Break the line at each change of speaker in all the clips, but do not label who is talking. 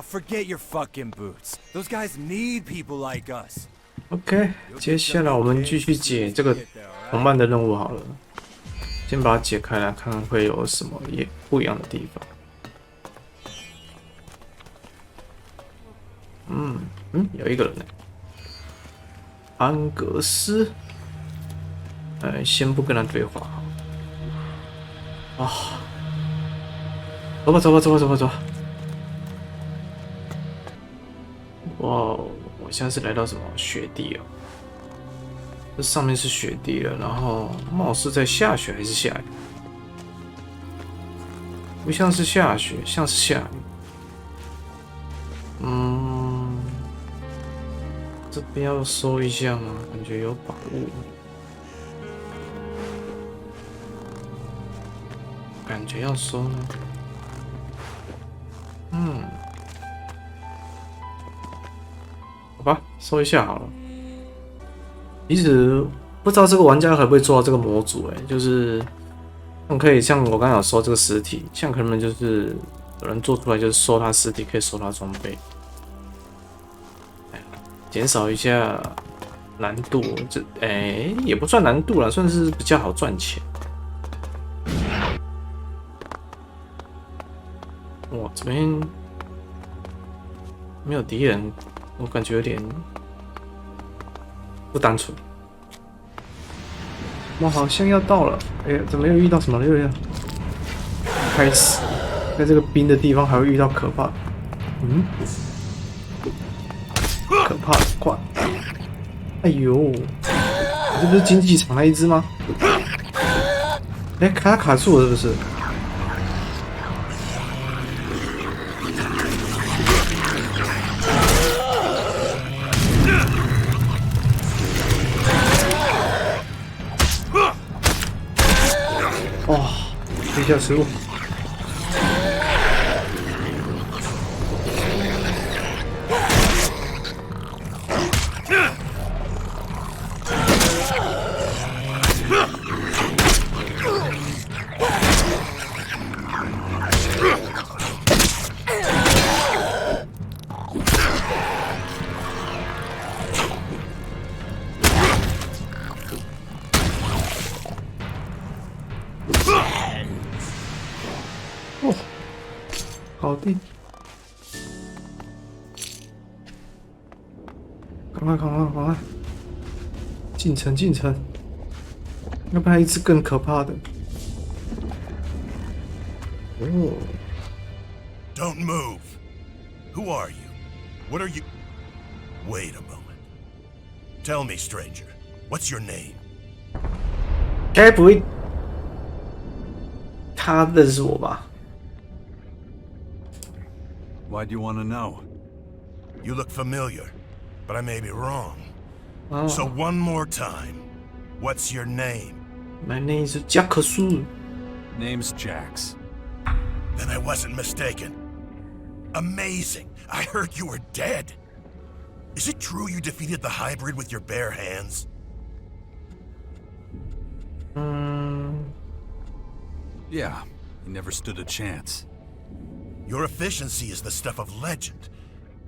Forget your fucking boots. Those guys need people like us.
OK， 接下来我们继续解这个同伴的任务好了。先把它解开来，看看会有什么也不一样的地方。有一个人呢，安格斯。先不跟他对话好。啊，走吧。哇，我现在是来到什么雪地啊？这上面是雪地了，然后貌似在下雪还是下雨？不像是下雪，像是下雨。这边要搜一下吗？感觉有宝物。感觉要搜呢。好吧，搜一下好了。其实不知道这个玩家可不可以做到这个模组，就是可以像我刚刚有收这个实体，像可能就是有人做出来就是收他实体，可以收他装备，减少一下难度。这也不算难度啦，算是比较好赚钱。哇，这边没有敌人，我感觉有点不单纯。我好像要到了，怎么又遇到什么了？又开始在这个冰的地方还会遇到可怕的，可怕的怪。哎呦，这不是竞技场那一只吗？它卡住了是不是？哇，地下食物。搞定！赶快！进城！要不然一只更可怕的。哦。
Don't move. Who are you? What are you? Wait a moment. Tell me, stranger. What's your name?
该不会他认识我吧？
Why do you want to know?
You look familiar, but I may be wrong.
Oh.
So one more time, what's your name?
My name is 贾克斯。
Name's Jax.
Then I wasn't mistaken. Amazing! I heard you were dead. Is it true you defeated the hybrid with your bare hands?
Yeah, he never stood a chance.
Your efficiency is the stuff of legend,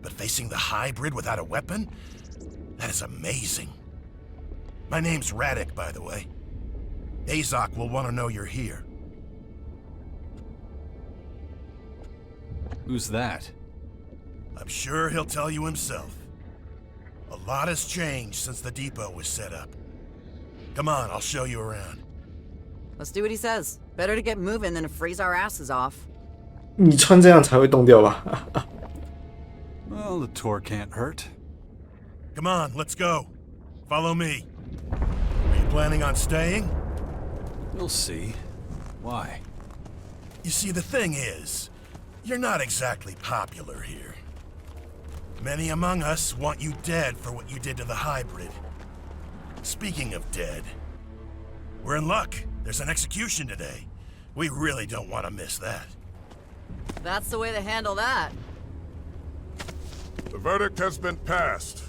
but facing the hybrid without a weapon? That is amazing. My name's Radek, by the way. Azok will want to know you're here.
Who's that?
I'm sure he'll tell you himself. A lot has changed since the depot was set up. Come on, I'll show you around.
Let's do what he says. Better to get moving than to freeze our asses off.
你穿这样才会冻掉吧？
Well, the tour can't hurt.
Come on, let's go. Follow me. Are you planning on staying?
We'll see. Why?
You see, the thing is, you're not exactly popular here. Many among us want you dead for what you did to the hybrid. Speaking of dead, we're in luck. There's an execution today. We really don't want to miss that.
That's the way to handle that.
The verdict has been passed.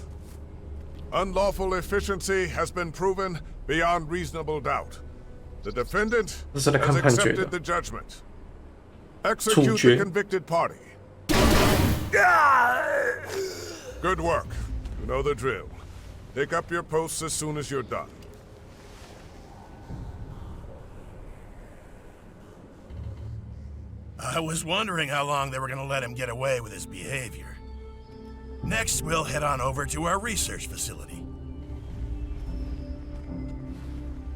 Unlawful efficiency has been proven beyond reasonable doubt. The defendant has accepted the judgment. Execute the convicted party. Good work. You know the drill. Take up your posts as soon as you're done.
I was wondering how long they were gonna let him get away with his behavior. Next, we'll head on over to our research facility.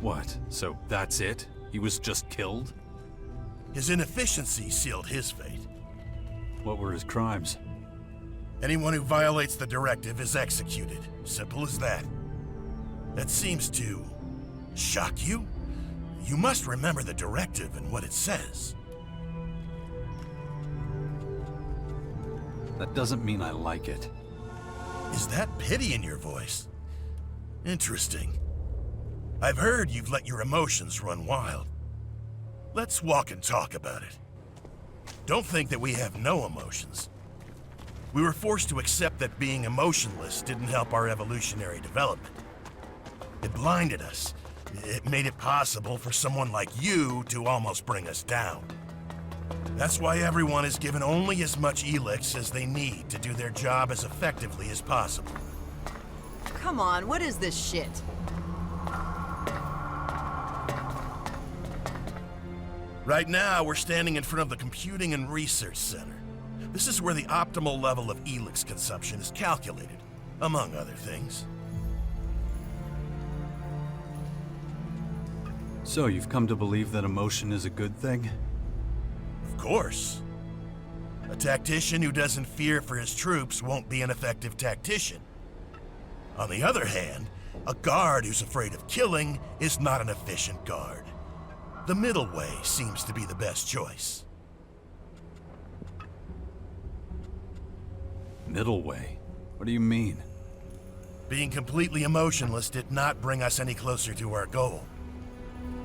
What? So that's it? He was just killed?
His inefficiency sealed his fate.
What were his crimes?
Anyone who violates the directive is executed. Simple as that. That seems to shock you? You must remember the directive and what it says.
That doesn't mean I like it.
Is that pity in your voice? Interesting. I've heard you've let your emotions run wild. Let's walk and talk about it. Don't think that we have no emotions. We were forced to accept that being emotionless didn't help our evolutionary development. It blinded us. It made it possible for someone like you to almost bring us down. That's why everyone is given only as much ELEX as they need to do their job as effectively as possible.
Come on, what is this shit?
Right now, we're standing in front of the Computing and Research Center. This is where the optimal level of ELEX consumption is calculated, among other things.
So you've come to believe that emotion is a good thing?
Of course. A tactician who doesn't fear for his troops won't be an effective tactician. On the other hand, a guard who's afraid of killing is not an efficient guard. The middle way seems to be the best choice.
Middle way? What do you mean?
Being completely emotionless did not bring us any closer to our goal.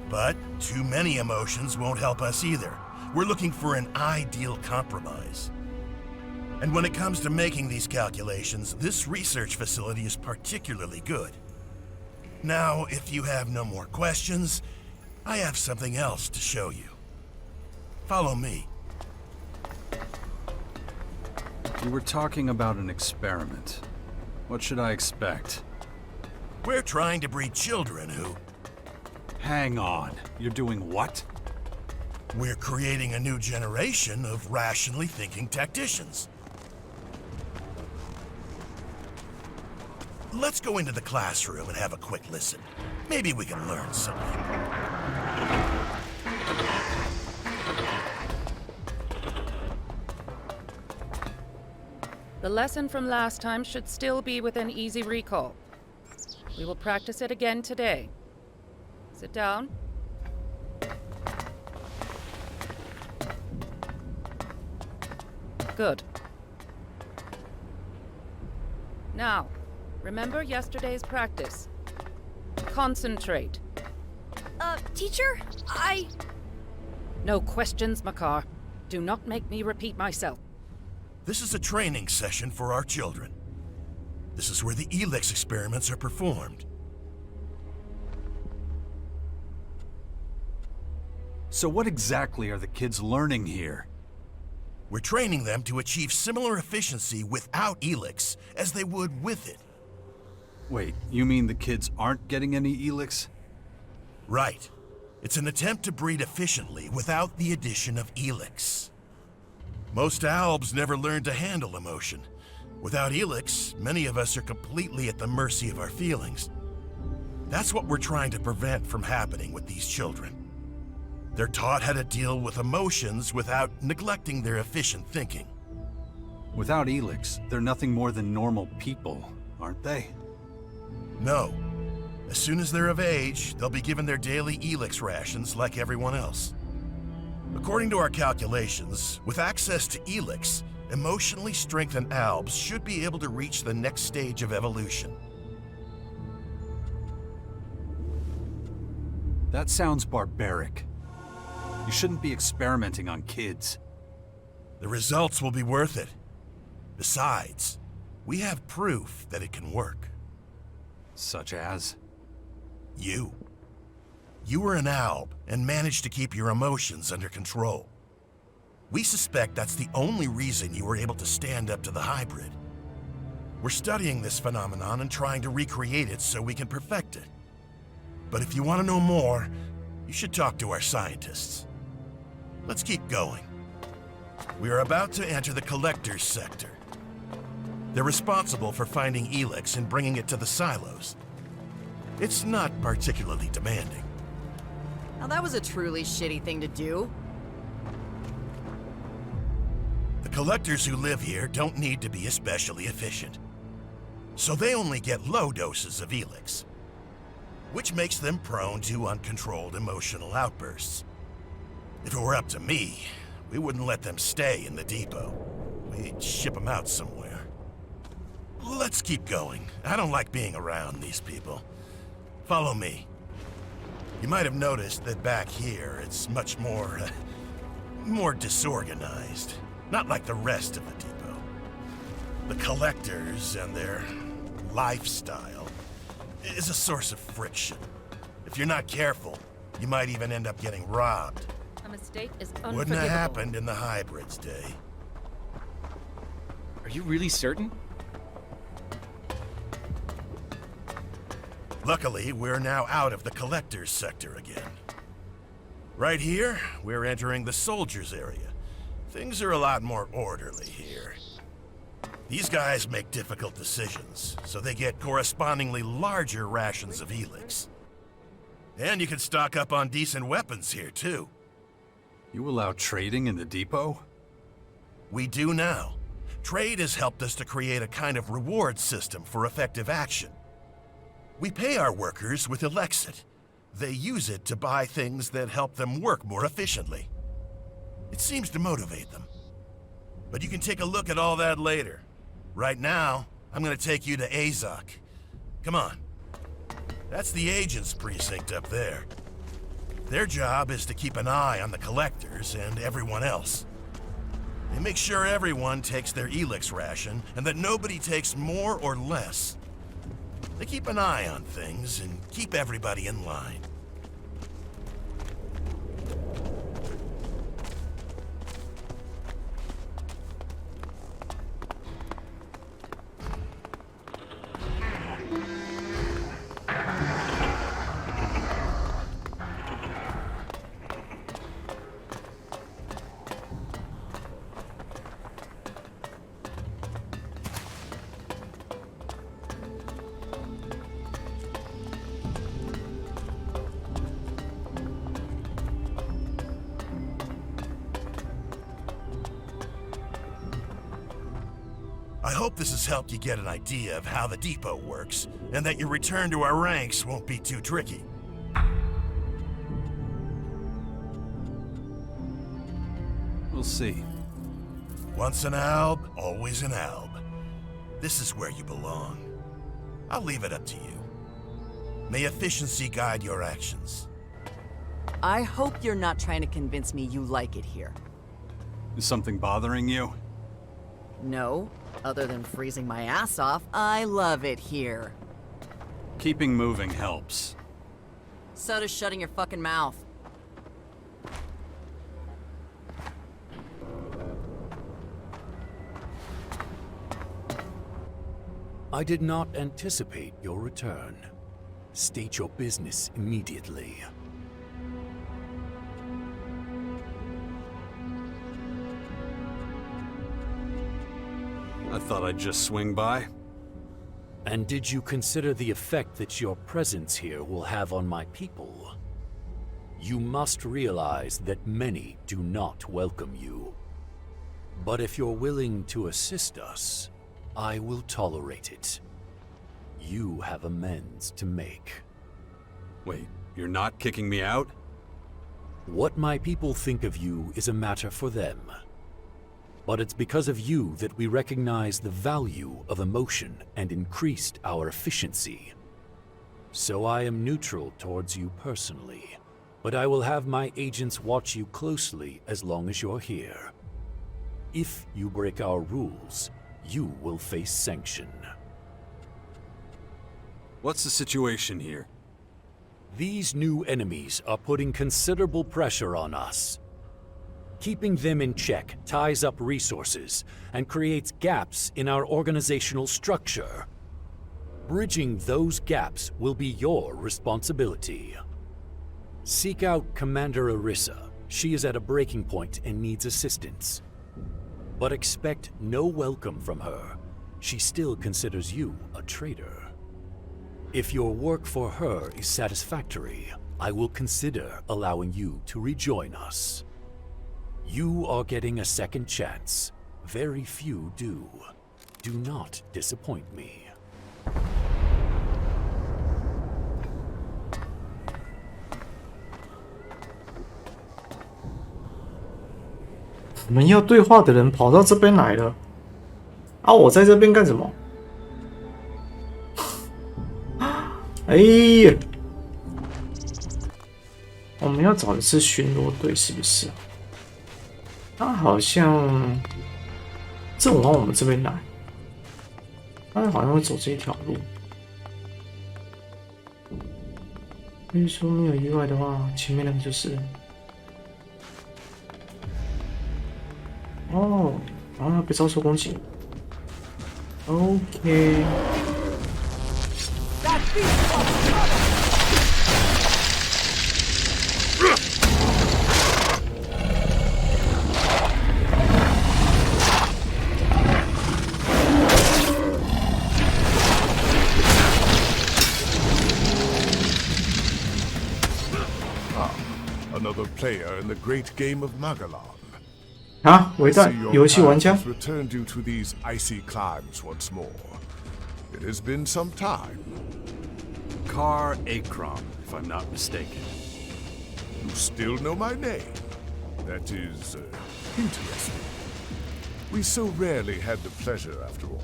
But too many emotions won't help us either. We're looking for an ideal compromise. And when it comes to making these calculations, this research facility is particularly good. Now, if you have no more questions, I have something else to show you. Follow me.
You were talking about an experiment. What should I expect?
We're trying to breed children who...
Hang on. You're doing what?
We're creating a new generation of rationally thinking tacticians. Let's go into the classroom and have a quick listen. Maybe we can learn something.
The lesson from last time should still be within easy recall. We will practice it again today. Sit down. Good. Now, remember yesterday's practice. Concentrate.
Teacher,
No questions, Makar. Do not make me repeat myself.
This is a training session for our children. This is where the ELEX experiments are performed.
So what exactly are the kids learning here?
We're training them to achieve similar efficiency without ELEX as they would with it.
Wait, you mean the kids aren't getting any ELEX?
Right. It's an attempt to breed efficiently without the addition of ELEX. Most albs never learn to handle emotion. Without ELEX, many of us are completely at the mercy of our feelings. That's what we're trying to prevent from happening with these children. They're taught how to deal with emotions without neglecting their efficient thinking.
Without ELEX, they're nothing more than normal people, aren't they?
No. As soon as they're of age, they'll be given their daily ELEX rations like everyone else. According to our calculations, with access to ELEX, emotionally strengthened albs should be able to reach the next stage of evolution.
That sounds barbaric. You shouldn't be experimenting on kids.
The results will be worth it. Besides, we have proof that it can work.
Such as?
You. You were an alb and managed to keep your emotions under control. We suspect that's the only reason you were able to stand up to the hybrid. We're studying this phenomenon and trying to recreate it so we can perfect it. But if you want to know more, you should talk to our scientists. Let's keep going. We are about to enter the collector's sector. They're responsible for finding ELEX and bringing it to the silos. It's not particularly demanding.
Now that was a truly shitty thing to do.
The collectors who live here don't need to be especially efficient. So they only get low doses of ELEX, which makes them prone to uncontrolled emotional outbursts. If it were up to me, we wouldn't let them stay in the depot. We'd ship them out somewhere. Let's keep going. I don't like being around these people. Follow me. You might have noticed that back here, it's much more disorganized. Not like the rest of the depot. The collectors and their lifestyle is a source of friction. If you're not careful, you might even end up getting robbed.
A mistake is unforgivable.
Wouldn't have happened in the hybrids' day.
Are you really certain?
Luckily, we're now out of the collector's sector again. Right here, we're entering the soldiers' area. Things are a lot more orderly here. These guys make difficult decisions, so they get correspondingly larger rations of ELEX. And you can stock up on decent weapons here, too.
You allow trading in the depot?
We do now. Trade has helped us to create a kind of reward system for effective action. We pay our workers with ELEX. They use it to buy things that help them work more efficiently. It seems to motivate them. But you can take a look at all that later. Right now, I'm gonna take you to Azok. Come on. That's the agent's precinct up there. Their job is to keep an eye on the collectors and everyone else. They make sure everyone takes their ELEX ration and that nobody takes more or less. They keep an eye on things and keep everybody in line. I hope this has helped you get an idea of how the depot works, and that your return to our ranks won't be too tricky.
We'll see.
Once an alb, always an alb. This is where you belong. I'll leave it up to you. May efficiency guide your actions.
I hope you're not trying to convince me you like it here.
Is something bothering you?
No, other than freezing my ass off, I love it here.
Keeping moving helps.
So does shutting your fucking mouth.
I did not anticipate your return. State your business immediately.
I thought I'd just swing by.
And did you consider the effect that your presence here will have on my people? You must realize that many do not welcome you. But if you're willing to assist us, I will tolerate it. You have amends to make.
Wait, you're not kicking me out?
What my people think of you is a matter for them. But it's because of you that we recognize the value of emotion and increased our efficiency. So I am neutral towards you personally, but I will have my agents watch you closely as long as you're here. If you break our rules, you will face sanction.
What's the situation here?
These new enemies are putting considerable pressure on us. Keeping them in check ties up resources and creates gaps in our organizational structure. Bridging those gaps will be your responsibility. Seek out Commander Arissa. She is at a breaking point and needs assistance. But expect no welcome from her. She still considers you a traitor. If your work for her is satisfactory, I will consider allowing you to rejoin us. You are getting a second chance. Very few do. Do not disappoint me.
我们要对话的人跑到这边来了，啊！我在这边干什么？哎呀，我们要找的是巡逻队，是不是？他好像正往我们这边来，他好像会走这一条路。所以说没有意外的话，前面那个就是。哦，然后被遭受攻击。OK。
Another player in the great game of Magalan.
啊，伟大游戏玩家。
returned you to these icy climes once more. It has been some time.
Kar Akron, if I'm not mistaken.
You still know my name. That is interesting. We so rarely had the pleasure after all.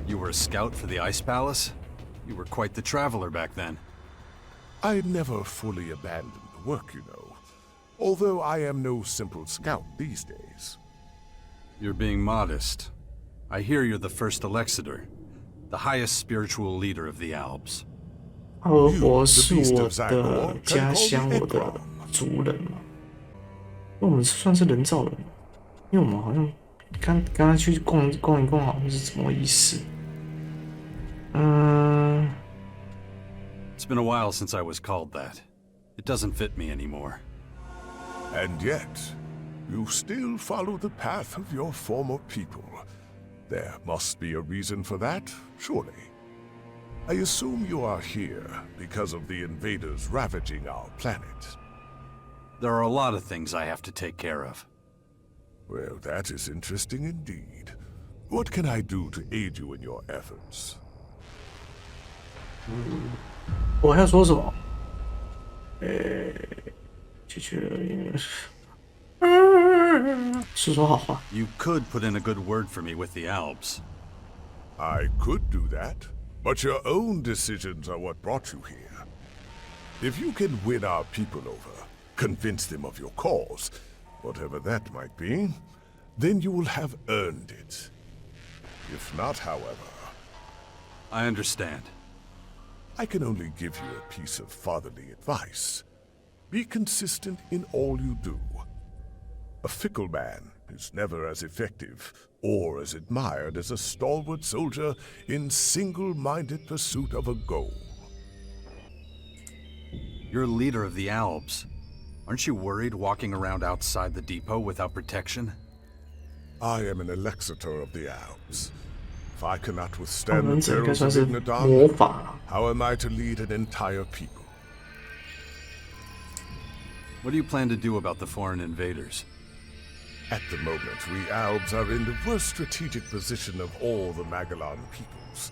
You were a scout for the Ice Palace? You were quite the traveler back then.
I never fully abandoned the work, you know. Although I am no simple scout these days.
You're being modest. I hear you're the first Elexidor, the highest spiritual leader of the Alps.
俄国是我的家乡，我的族人嘛。那我们算是人造人，因为我们好像刚刚去逛一逛，好像是怎么意思？It's
been a while since I was called that. It doesn't fit me anymore.
And yet, you still follow the path of your former people. There must be a reason for that, surely. I assume you are here because of the invaders ravaging our planet.
There are a lot of things I have to take care of.
Well, that is interesting indeed. What can I do to aid you in your efforts?
我要说什么？说说好话。
You could put in a good word for me with the Alps.
I could do that, but your own decisions are what brought you here. If you can win our people over, convince them of your cause, whatever that might be, then you will have earned it. If not, however,
I understand.
I can only give you a piece of fatherly advice. Be consistent in all you do. A fickle man is never as effective or as admired as a stalwart soldier in single-minded pursuit of a goal.
You're leader of the Alps. Aren't you worried walking around outside the depot without protection?
I am an Elexidor of the Alps. If I cannot withstand
我们
the
这应该
perils
算
of
是
Ignadan,
魔法。
how am I to lead an entire people?
What do you plan to do about the foreign invaders?
At the moment, we Albs are in the worst strategic position of all the Magalan peoples.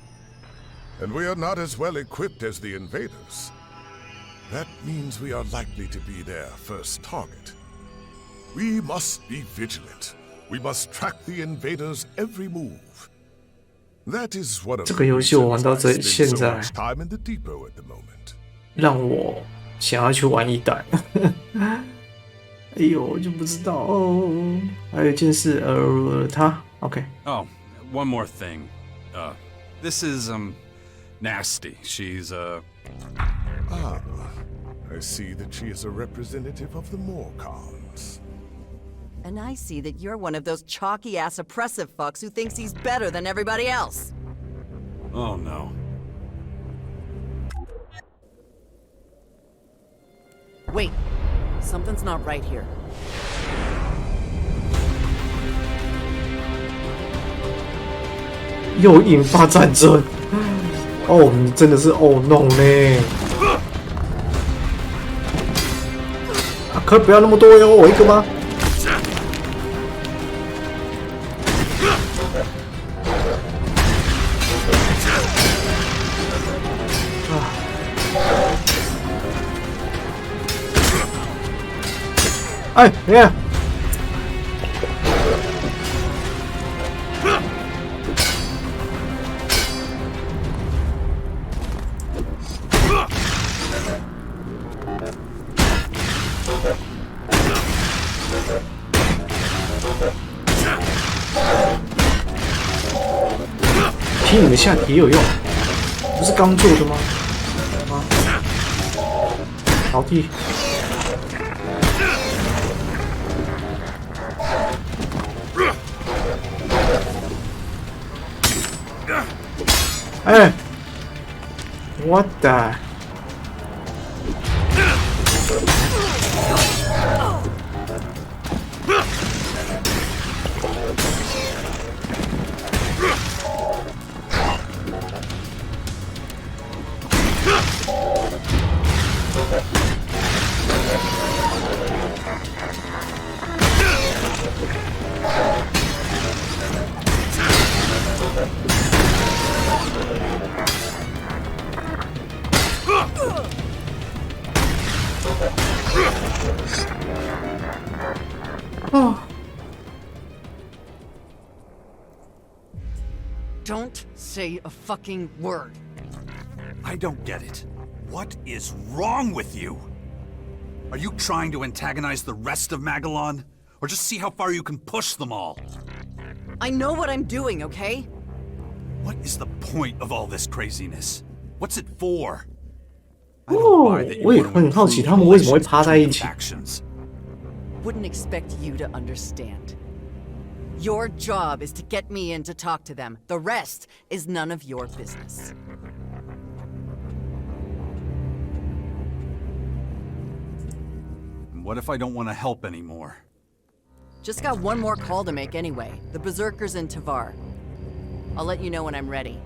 And we are not as well equipped as the invaders. That means we are likely to be their first target. We must be vigilant. We must track the invaders' every move. That is one of
这
the
个游戏我玩
reasons
到
I
这
spend
现
so
在，
much time in the depot at the moment.
让我想要去玩一代。哎呦，我就不知道哦。还有一件事，他 OK。
Oh, one more thing. This is, nasty. She's,
Ah, I see that she is a representative of the Morcons.
And I see that you're one of those chalky-ass oppressive fucks who thinks he's better than everybody else.
Oh no.
Wait, something's not right here.
又引发战争。哦，你真的是哦弄呢。啊，可不要那么多哟，我一个吗？哎，你看。踢你们下体有用，不是刚做的吗？啊，好踢！哎，我的！Don't
say a fucking word.
I don't get it. What is wrong with you? Are you trying to antagonize the rest of Magellan? Or just see how far you can push them all?
I know what I'm doing, okay?
What is the point of all this craziness? What's it for?
哦，我也很好奇他们为什么会趴在一起。
Wouldn't expect you to understand. Your job is to get me in to talk to them. The rest is none of your business.
What if I don't want to help anymore?
Just got one more call to make anyway. The Berserkers in Tavar. I'll let you know when I'm ready.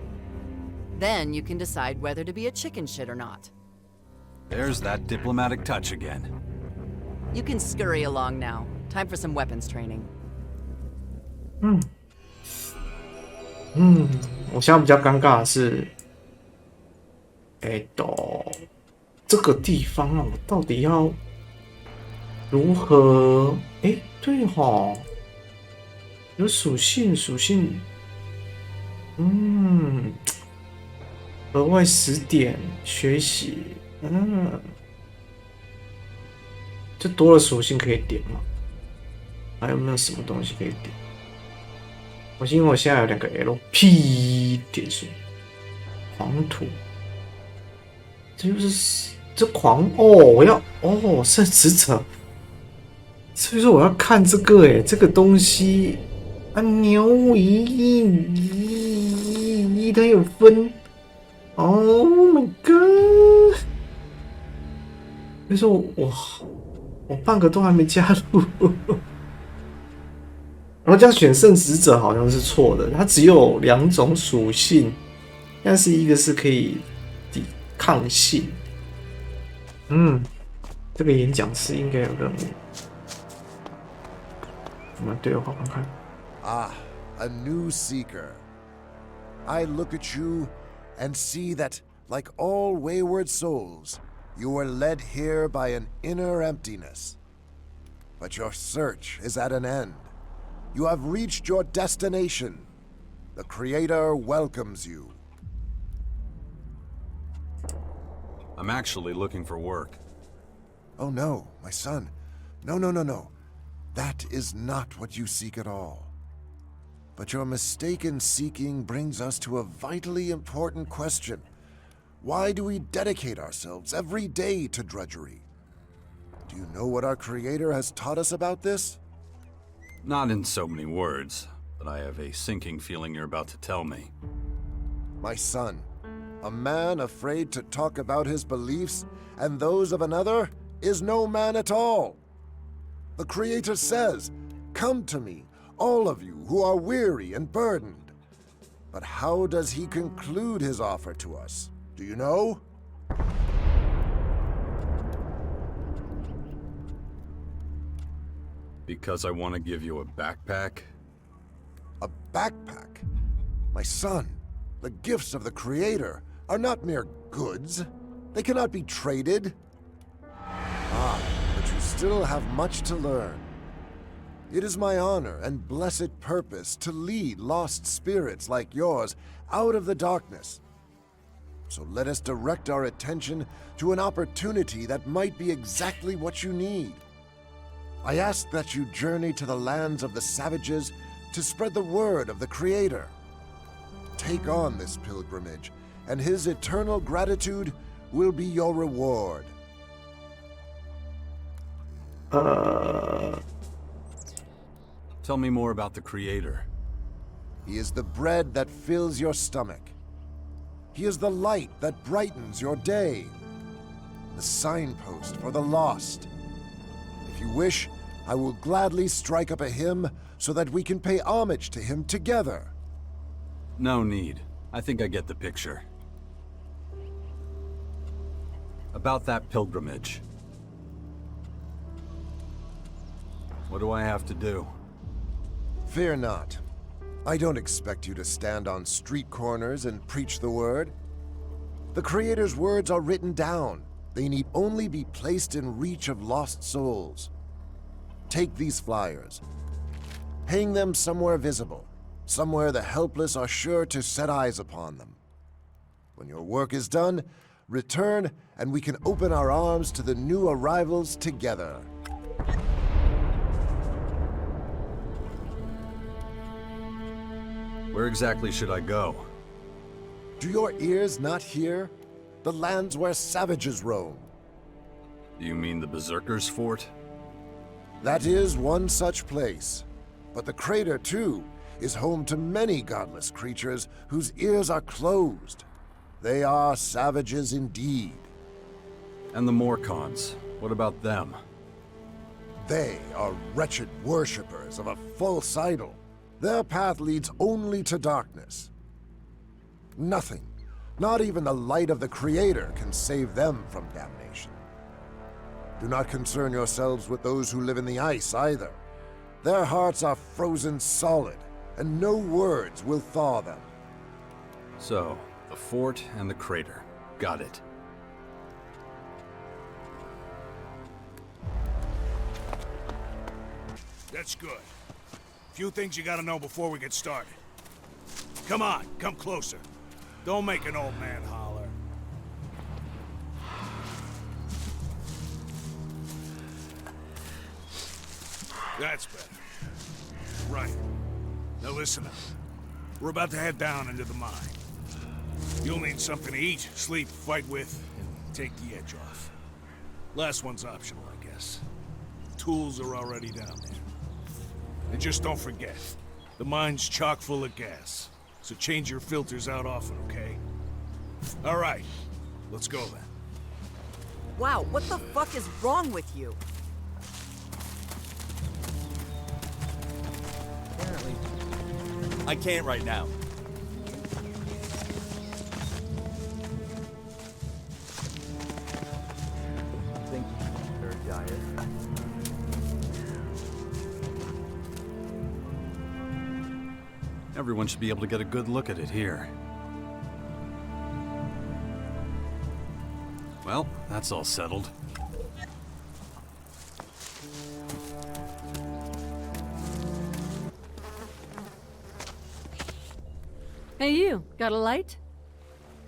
Then you can decide whether to be a chicken shit or not.
There's that diplomatic touch again.
You can scurry along now. Time for some weapons training.
我现在比较尴尬的是，这个地方啊，我到底要如何？对齁，有属性，额外10点学习，这多了属性可以点吗？还有没有什么东西可以点？因为我现在有2个 LP 点数，黄土，这狂哦！我要圣职者，所以说我要看这个这个东西啊，牛咦，它有分 ，Oh my god！ 所以说我半个都还没加入。然后这样选圣职者好像是错的，它只有2种属性，但是一个是可以抵抗性。这个演讲师应该有任务，我们对话看看。
Ah, a new seeker. I look at you and see that, like all wayward souls, you were led here by an inner emptiness. But your search is at an end. You have reached your destination. The Creator welcomes you.
I'm actually looking for work.
Oh no, my son. No. That is not what you seek at all. But your mistaken seeking brings us to a vitally important question. Why do we dedicate ourselves every day to drudgery? Do you know what our Creator has taught us about this?
Not in so many words, but I have a sinking feeling you're about to tell me.
My son, a man afraid to talk about his beliefs and those of another is no man at all. The Creator says, "Come to me, all of you who are weary and burdened." But how does he conclude his offer to us? Do you know?
Because I want to give you a backpack?
A backpack? My son, the gifts of the Creator are not mere goods. They cannot be traded. Ah, but you still have much to learn. It is my honor and blessed purpose to lead lost spirits like yours out of the darkness. So let us direct our attention to an opportunity that might be exactly what you need. I ask that you journey to the lands of the savages to spread the word of the Creator. Take on this pilgrimage, and his eternal gratitude will be your reward.
Tell me more about the Creator.
He is the bread that fills your stomach. He is the light that brightens your day. The signpost for the lost. If you wish, I will gladly strike up a hymn so that we can pay homage to him together.
No need. I think I get the picture. About that pilgrimage. What do I have to do?
Fear not. I don't expect you to stand on street corners and preach the word. The Creator's words are written down. They need only be placed in reach of lost souls. Take these flyers. Hang them somewhere visible, somewhere the helpless are sure to set eyes upon them. When your work is done, return and we can open our arms to the new arrivals together.
Where exactly should I go?
Do your ears not hear? The lands where savages roam.
Do you mean the Berserkers' fort?
That is one such place. But the crater, too, is home to many godless creatures whose ears are closed. They are savages indeed.
And the Morcons, what about them?
They are wretched worshippers of a false idol. Their path leads only to darkness. Nothing, not even the light of the Creator, can save them from damnation. Do not concern yourselves with those who live in the ice either. Their hearts are frozen solid, and no words will thaw them.
So, the fort and the crater. Got it.
That's good. Few things you gotta know before we get started. Come on, come closer. Don't make an old man holler. That's better. Right. Now listen up. We're about to head down into the mine. You'll need something to eat, sleep, fight with, and take the edge off. Last one's optional, I guess. Tools are already down there. And just don't forget, the mine's chock full of gas, so change your filters out often, okay? All right, let's go then.
Wow, what the fuck is wrong with you?
Apparently. I can't right now. Thank you, Sir Diet.
Everyone should be able to get a good look at it here. Well, that's all settled.
Hey you, got a light?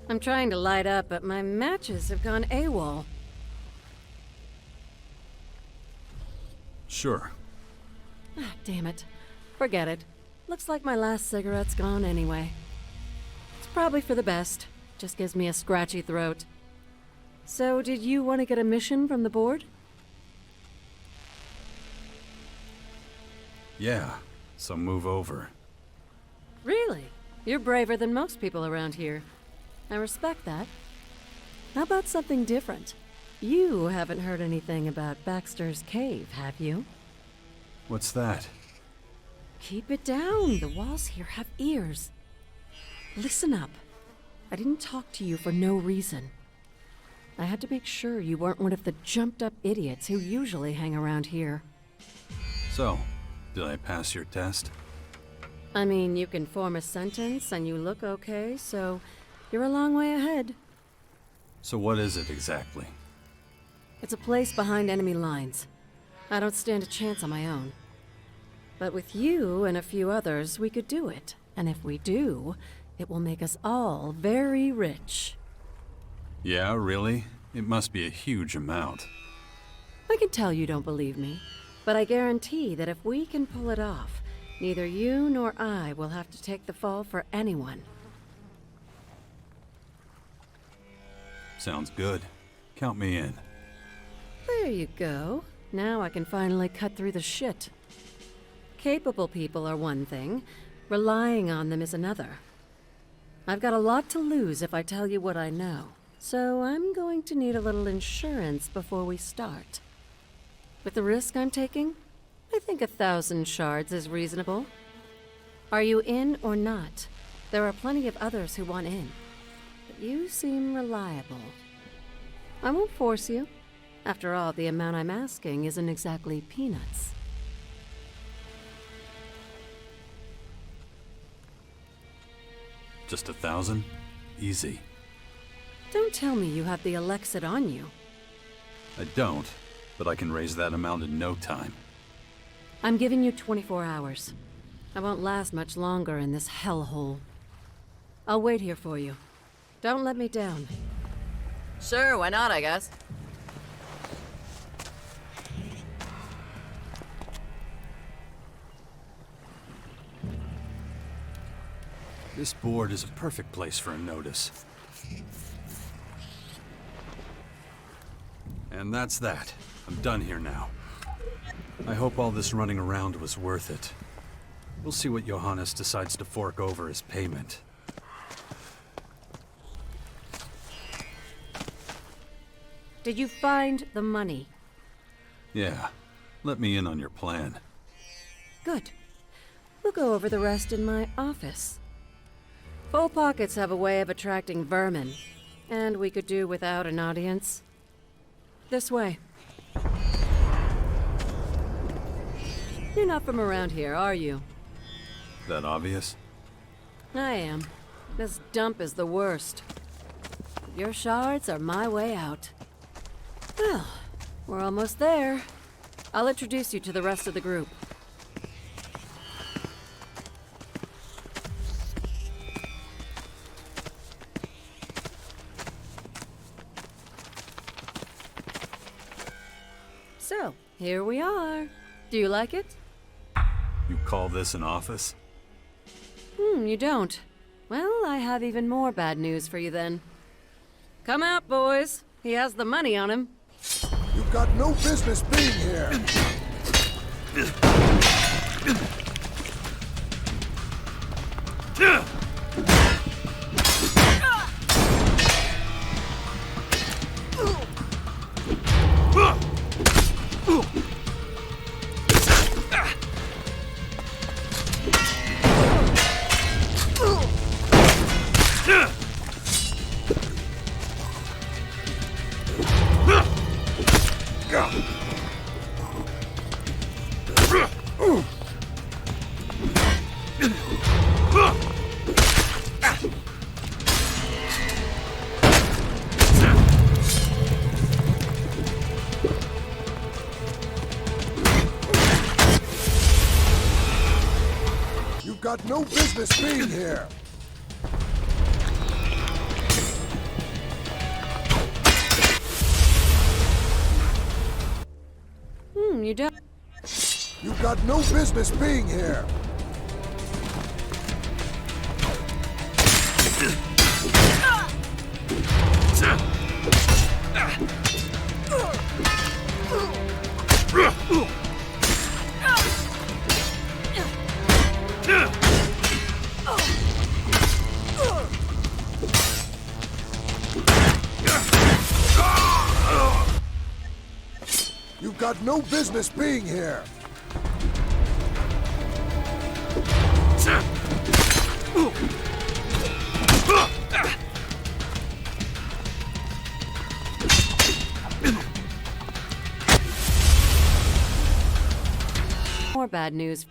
I'm trying to light up, but my matches have gone AWOL.
Sure.
Ah, damn it. Forget it. Looks like my last cigarette's gone anyway. It's probably for the best. Just gives me a scratchy throat. So, did you want to get a mission from the board?
Yeah, so move over.
Really? You're braver than most people around here. I respect that. How about something different? You haven't heard anything about Baxter's Cave, have you?
What's that?
Keep it down. The walls here have ears. Listen up. I didn't talk to you for no reason. I had to make sure you weren't one of the jumped-up idiots who usually hang around here.
So, did I pass your test?
I mean, you can form a sentence and you look okay, so you're a long way ahead.
So what is it exactly?
It's a place behind enemy lines. I don't stand a chance on my own. But with you and a few others, we could do it. And if we do, it will make us all very rich.
Yeah, really? It must be a huge amount.
I can tell you don't believe me, but I guarantee that if we can pull it off, neither you nor I will have to take the fall for anyone.
Sounds good. Count me in.
There you go. Now I can finally cut through the shit. Capable people are one thing, relying on them is another. I've got a lot to lose if I tell you what I know, so I'm going to need a little insurance before we start. With the risk I'm taking, I think 1,000 shards is reasonable. Are you in or not? There are plenty of others who want in. But you seem reliable. I won't force you. After all, the amount I'm asking isn't exactly peanuts.
Just 1,000? Easy.
Don't tell me you have the ELEX on you.
I don't, but I can raise that amount in no time.
I'm giving you 24 hours. I won't last much longer in this hellhole. I'll wait here for you. Don't let me down.
Sure, why not, I guess.
This board is a perfect place for a notice. And that's that. I'm done here now. I hope all this running around was worth it. We'll see what Johannes decides to fork over as payment.
Did you find the money?
Yeah. Let me in on your plan.
Good. We'll go over the rest in my office. Full pockets have a way of attracting vermin, and we could do without an audience. This way. You're not from around here, are you?
That obvious?
I am. This dump is the worst. Your shards are my way out. Well, we're almost there. I'll introduce you to the rest of the group. So, here we are. Do you like it?
You call this an office?
You don't. Well, I have even more bad news for you then. Come out, boys. He has the money on him.
You've got no business being here. You've got no business being here.
You don't.
You've got no business being here. got no business being here.
More bad news.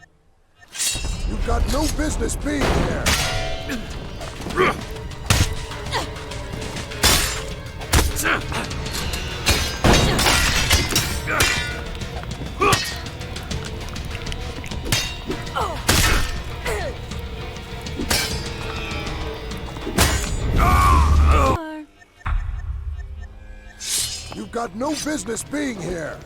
You've got no business being here. You've got no business being here.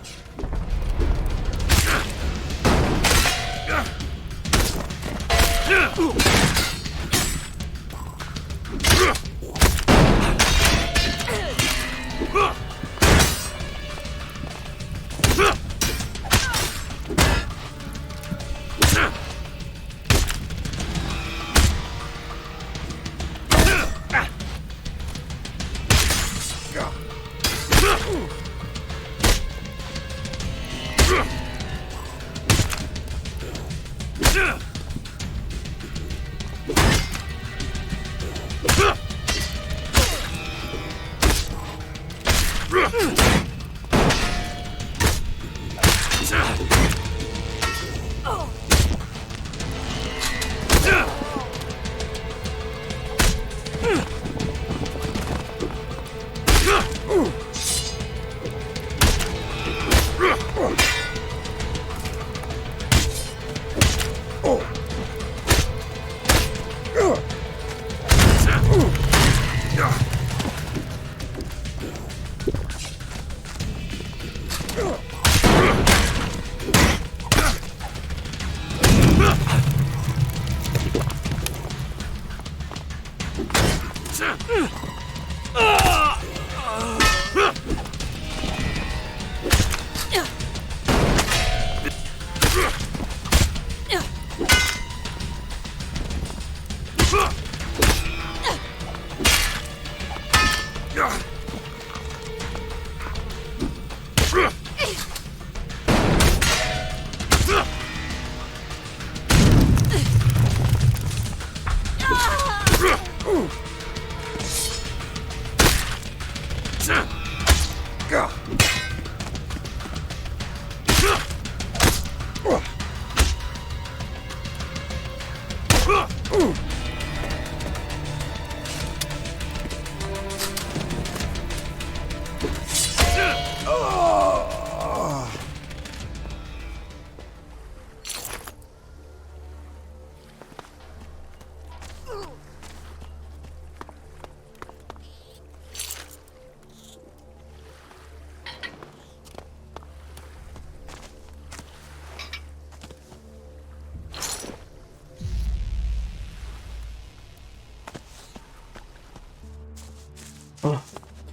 啊，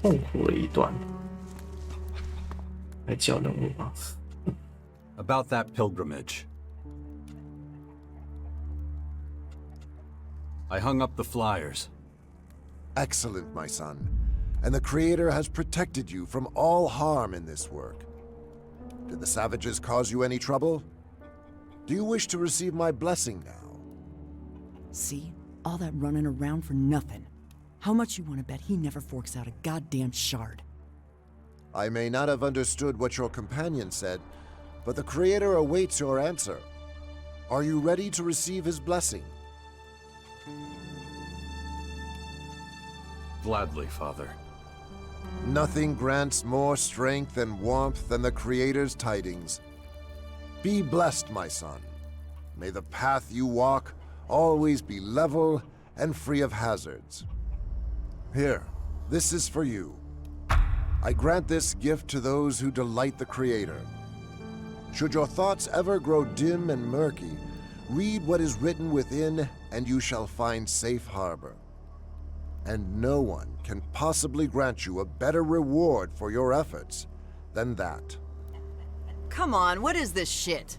痛苦的一段，来叫人物吧。
About that pilgrimage. I hung up the flyers.
Excellent, my son. And the Creator has protected you from all harm in this work. Did the savages cause you any trouble? Do you wish to receive my blessing now?
See? All that running around for nothing. How much you want to bet he never forks out a goddamn shard?
I may not have understood what your companion said, but the Creator awaits your answer. Are you ready to receive his blessing?
Gladly, Father.
Nothing grants more strength and warmth than the Creator's tidings. Be blessed, my son. May the path you walk always be level and free of hazards. Here, this is for you. I grant this gift to those who delight the Creator. Should your thoughts ever grow dim and murky, read what is written within, and you shall find safe harbor. And no one can possibly grant you a better reward for your efforts than that.
Come on, what is this shit?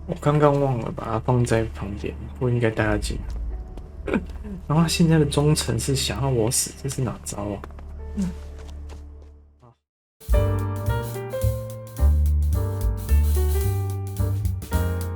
我刚刚忘了把它放在旁边，不应该带它进来。然后他现在的忠诚是想要我死，这是哪招啊？